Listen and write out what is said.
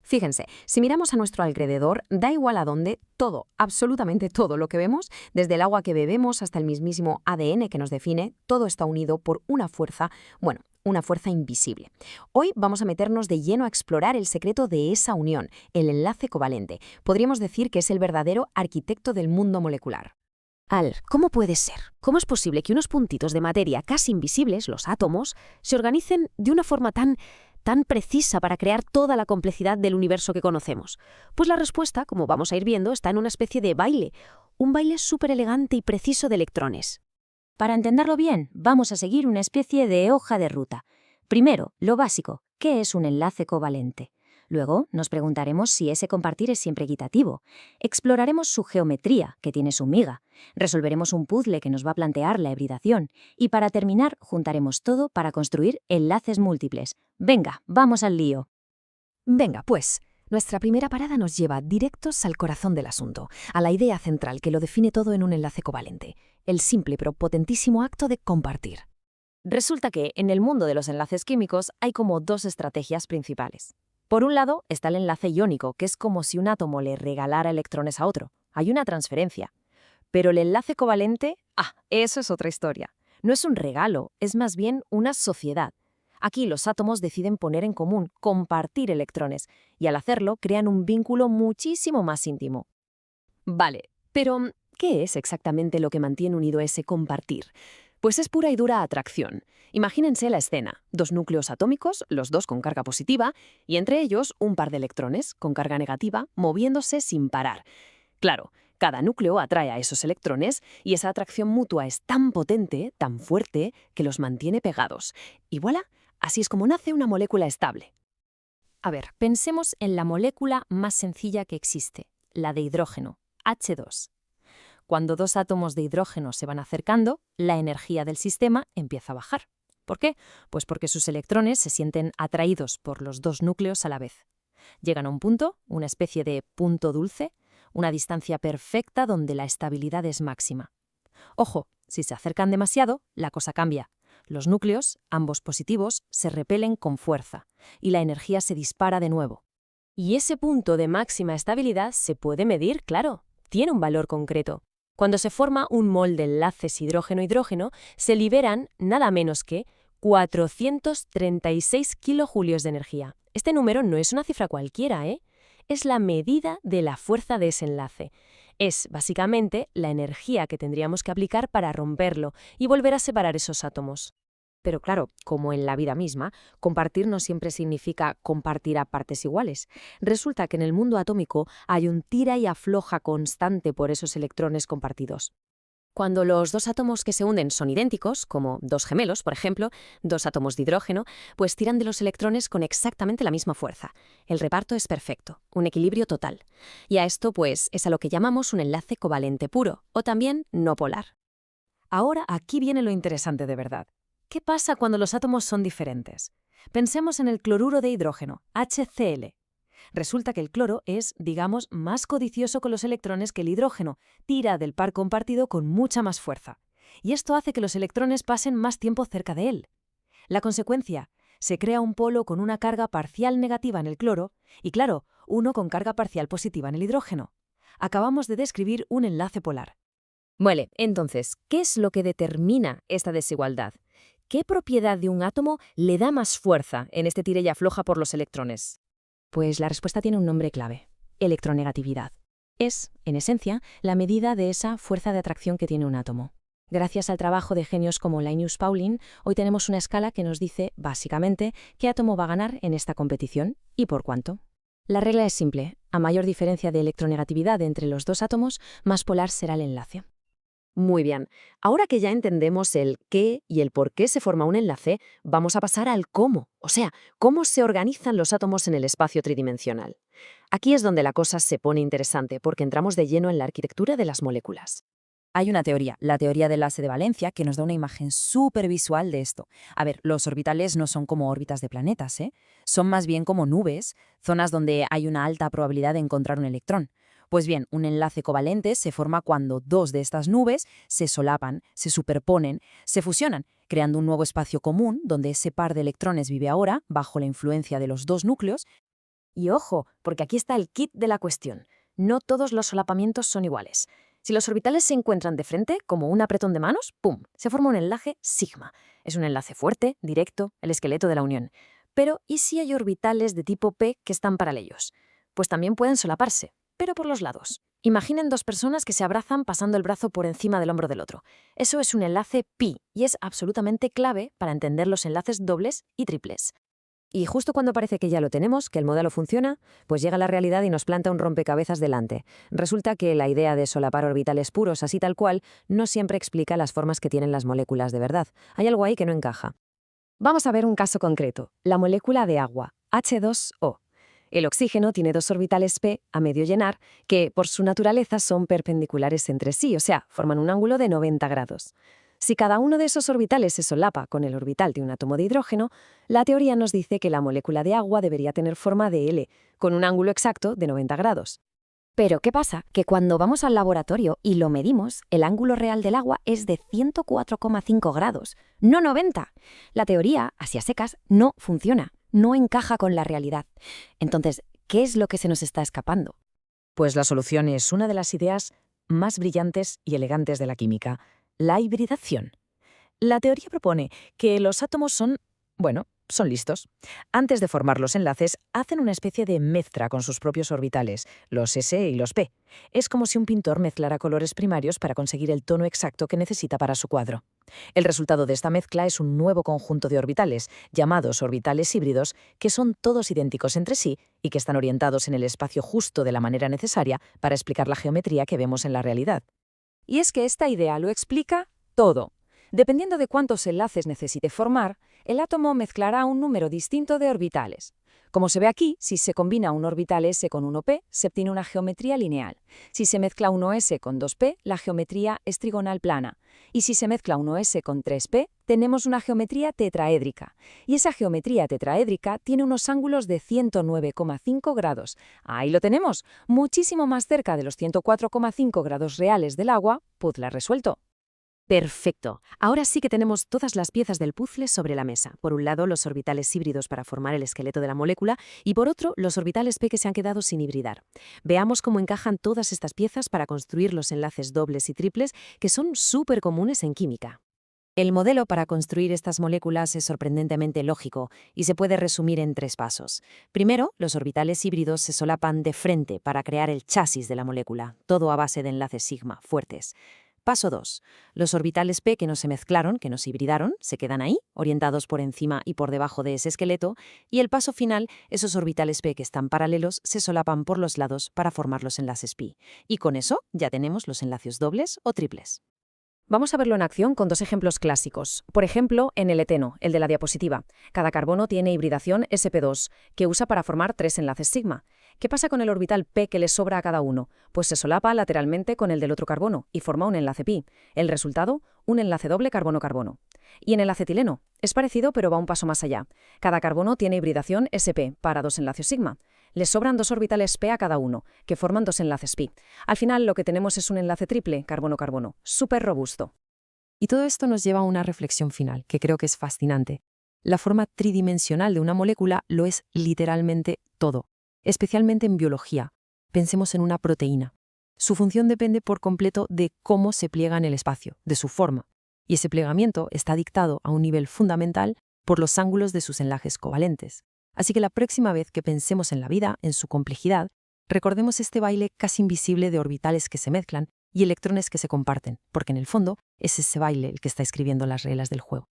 Fíjense, si miramos a nuestro alrededor, da igual a dónde, todo, absolutamente todo lo que vemos, desde el agua que bebemos hasta el mismísimo ADN que nos define, todo está unido por una fuerza, bueno, una fuerza invisible. Hoy vamos a meternos de lleno a explorar el secreto de esa unión, el enlace covalente. Podríamos decir que es el verdadero arquitecto del mundo molecular. ¿Cómo puede ser? ¿Cómo es posible que unos puntitos de materia casi invisibles, los átomos, se organicen de una forma tan precisa para crear toda la complejidad del universo que conocemos? Pues la respuesta, como vamos a ir viendo, está en una especie de baile, un baile súper elegante y preciso de electrones. Para entenderlo bien, vamos a seguir una especie de hoja de ruta. Primero, lo básico, ¿qué es un enlace covalente? Luego, nos preguntaremos si ese compartir es siempre equitativo. Exploraremos su geometría, que tiene su miga. Resolveremos un puzzle que nos va a plantear la hibridación. Y para terminar, juntaremos todo para construir enlaces múltiples. Venga, vamos al lío. Venga, pues, nuestra primera parada nos lleva directos al corazón del asunto, a la idea central que lo define todo en un enlace covalente, el simple pero potentísimo acto de compartir. Resulta que, en el mundo de los enlaces químicos, hay como dos estrategias principales. Por un lado está el enlace iónico, que es como si un átomo le regalara electrones a otro. Hay una transferencia. Pero el enlace covalente, eso es otra historia. No es un regalo, es más bien una sociedad. Aquí los átomos deciden poner en común, compartir electrones, y al hacerlo crean un vínculo muchísimo más íntimo. Vale, pero ¿qué es exactamente lo que mantiene unido ese compartir? Pues es pura y dura atracción. Imagínense la escena, dos núcleos atómicos, los dos con carga positiva, y entre ellos un par de electrones con carga negativa moviéndose sin parar. Claro, cada núcleo atrae a esos electrones y esa atracción mutua es tan potente, tan fuerte, que los mantiene pegados. Y voilà, así es como nace una molécula estable. A ver, pensemos en la molécula más sencilla que existe, la de hidrógeno, H2. Cuando dos átomos de hidrógeno se van acercando, la energía del sistema empieza a bajar. ¿Por qué? Pues porque sus electrones se sienten atraídos por los dos núcleos a la vez. Llegan a un punto, una especie de punto dulce, una distancia perfecta donde la estabilidad es máxima. Ojo, si se acercan demasiado, la cosa cambia. Los núcleos, ambos positivos, se repelen con fuerza y la energía se dispara de nuevo. Y ese punto de máxima estabilidad se puede medir, claro, tiene un valor concreto. Cuando se forma un mol de enlaces hidrógeno-hidrógeno, se liberan nada menos que 436 kilojulios de energía. Este número no es una cifra cualquiera, ¿eh? Es la medida de la fuerza de ese enlace. Es, básicamente, la energía que tendríamos que aplicar para romperlo y volver a separar esos átomos. Pero claro, como en la vida misma, compartir no siempre significa compartir a partes iguales. Resulta que en el mundo atómico hay un tira y afloja constante por esos electrones compartidos. Cuando los dos átomos que se unen son idénticos, como dos gemelos, por ejemplo, dos átomos de hidrógeno, pues tiran de los electrones con exactamente la misma fuerza. El reparto es perfecto, un equilibrio total. Y a esto, pues, es a lo que llamamos un enlace covalente puro, o también no polar. Ahora aquí viene lo interesante de verdad. ¿Qué pasa cuando los átomos son diferentes? Pensemos en el cloruro de hidrógeno, HCl. Resulta que el cloro es, digamos, más codicioso con los electrones que el hidrógeno, tira del par compartido con mucha más fuerza. Y esto hace que los electrones pasen más tiempo cerca de él. La consecuencia, se crea un polo con una carga parcial negativa en el cloro y, claro, uno con carga parcial positiva en el hidrógeno. Acabamos de describir un enlace polar. Vale, entonces, ¿qué es lo que determina esta desigualdad? ¿Qué propiedad de un átomo le da más fuerza en este tira y afloja por los electrones? Pues la respuesta tiene un nombre clave: electronegatividad. Es, en esencia, la medida de esa fuerza de atracción que tiene un átomo. Gracias al trabajo de genios como Linus Pauling, hoy tenemos una escala que nos dice, básicamente, qué átomo va a ganar en esta competición y por cuánto. La regla es simple: a mayor diferencia de electronegatividad entre los dos átomos, más polar será el enlace. Muy bien, ahora que ya entendemos el qué y el por qué se forma un enlace, vamos a pasar al cómo, o sea, cómo se organizan los átomos en el espacio tridimensional. Aquí es donde la cosa se pone interesante porque entramos de lleno en la arquitectura de las moléculas. Hay una teoría, la teoría del enlace de valencia, que nos da una imagen súper visual de esto. A ver, los orbitales no son como órbitas de planetas, ¿eh? Son más bien como nubes, zonas donde hay una alta probabilidad de encontrar un electrón. Pues bien, un enlace covalente se forma cuando dos de estas nubes se solapan, se superponen, se fusionan, creando un nuevo espacio común donde ese par de electrones vive ahora bajo la influencia de los dos núcleos. Y ojo, porque aquí está el kit de la cuestión. No todos los solapamientos son iguales. Si los orbitales se encuentran de frente, como un apretón de manos, ¡pum!, se forma un enlace sigma. Es un enlace fuerte, directo, el esqueleto de la unión. Pero, ¿y si hay orbitales de tipo P que están paralelos? Pues también pueden solaparse, pero por los lados. Imaginen dos personas que se abrazan pasando el brazo por encima del hombro del otro. Eso es un enlace pi y es absolutamente clave para entender los enlaces dobles y triples. Y justo cuando parece que ya lo tenemos, que el modelo funciona, pues llega la realidad y nos planta un rompecabezas delante. Resulta que la idea de solapar orbitales puros así tal cual no siempre explica las formas que tienen las moléculas de verdad. Hay algo ahí que no encaja. Vamos a ver un caso concreto, la molécula de agua, H2O. El oxígeno tiene dos orbitales P a medio llenar que, por su naturaleza, son perpendiculares entre sí, o sea, forman un ángulo de 90 grados. Si cada uno de esos orbitales se solapa con el orbital de un átomo de hidrógeno, la teoría nos dice que la molécula de agua debería tener forma de L, con un ángulo exacto de 90 grados. Pero, ¿qué pasa? Que cuando vamos al laboratorio y lo medimos, el ángulo real del agua es de 104,5 grados, no 90. La teoría, así a secas, no funciona, no encaja con la realidad. Entonces, ¿qué es lo que se nos está escapando? Pues la solución es una de las ideas más brillantes y elegantes de la química, la hibridación. La teoría propone que los átomos son listos. Antes de formar los enlaces, hacen una especie de mezcla con sus propios orbitales, los S y los P. Es como si un pintor mezclara colores primarios para conseguir el tono exacto que necesita para su cuadro. El resultado de esta mezcla es un nuevo conjunto de orbitales, llamados orbitales híbridos, que son todos idénticos entre sí y que están orientados en el espacio justo de la manera necesaria para explicar la geometría que vemos en la realidad. Y es que esta idea lo explica todo. Dependiendo de cuántos enlaces necesite formar, el átomo mezclará un número distinto de orbitales. Como se ve aquí, si se combina un orbital S con 1p, se obtiene una geometría lineal. Si se mezcla 1s con 2p, la geometría es trigonal plana. Y si se mezcla 1s con 3p, tenemos una geometría tetraédrica. Y esa geometría tetraédrica tiene unos ángulos de 109,5 grados. Ahí lo tenemos, muchísimo más cerca de los 104,5 grados reales del agua. Puzzle resuelto. Perfecto. Ahora sí que tenemos todas las piezas del puzzle sobre la mesa. Por un lado, los orbitales híbridos para formar el esqueleto de la molécula y por otro, los orbitales P que se han quedado sin hibridar. Veamos cómo encajan todas estas piezas para construir los enlaces dobles y triples que son súper comunes en química. El modelo para construir estas moléculas es sorprendentemente lógico y se puede resumir en 3 pasos. Primero, los orbitales híbridos se solapan de frente para crear el chasis de la molécula, todo a base de enlaces sigma fuertes. Paso 2. Los orbitales P que no se mezclaron, que no se hibridaron, se quedan ahí, orientados por encima y por debajo de ese esqueleto, y el paso final, esos orbitales P que están paralelos se solapan por los lados para formar los enlaces pi. Y con eso ya tenemos los enlaces dobles o triples. Vamos a verlo en acción con 2 ejemplos clásicos. Por ejemplo, en el eteno, el de la diapositiva. Cada carbono tiene hibridación sp2, que usa para formar 3 enlaces sigma. ¿Qué pasa con el orbital P que le sobra a cada uno? Pues se solapa lateralmente con el del otro carbono y forma un enlace pi. El resultado, un enlace doble carbono-carbono. Y en el acetileno, es parecido pero va un paso más allá. Cada carbono tiene hibridación sp para 2 enlaces sigma. Les sobran 2 orbitales P a cada uno, que forman 2 enlaces pi. Al final lo que tenemos es un enlace triple carbono-carbono, súper robusto. Y todo esto nos lleva a una reflexión final, que creo que es fascinante. La forma tridimensional de una molécula lo es literalmente todo, especialmente en biología. Pensemos en una proteína. Su función depende por completo de cómo se pliega en el espacio, de su forma. Y ese plegamiento está dictado a un nivel fundamental por los ángulos de sus enlaces covalentes. Así que la próxima vez que pensemos en la vida, en su complejidad, recordemos este baile casi invisible de orbitales que se mezclan y electrones que se comparten, porque en el fondo es ese baile el que está escribiendo las reglas del juego.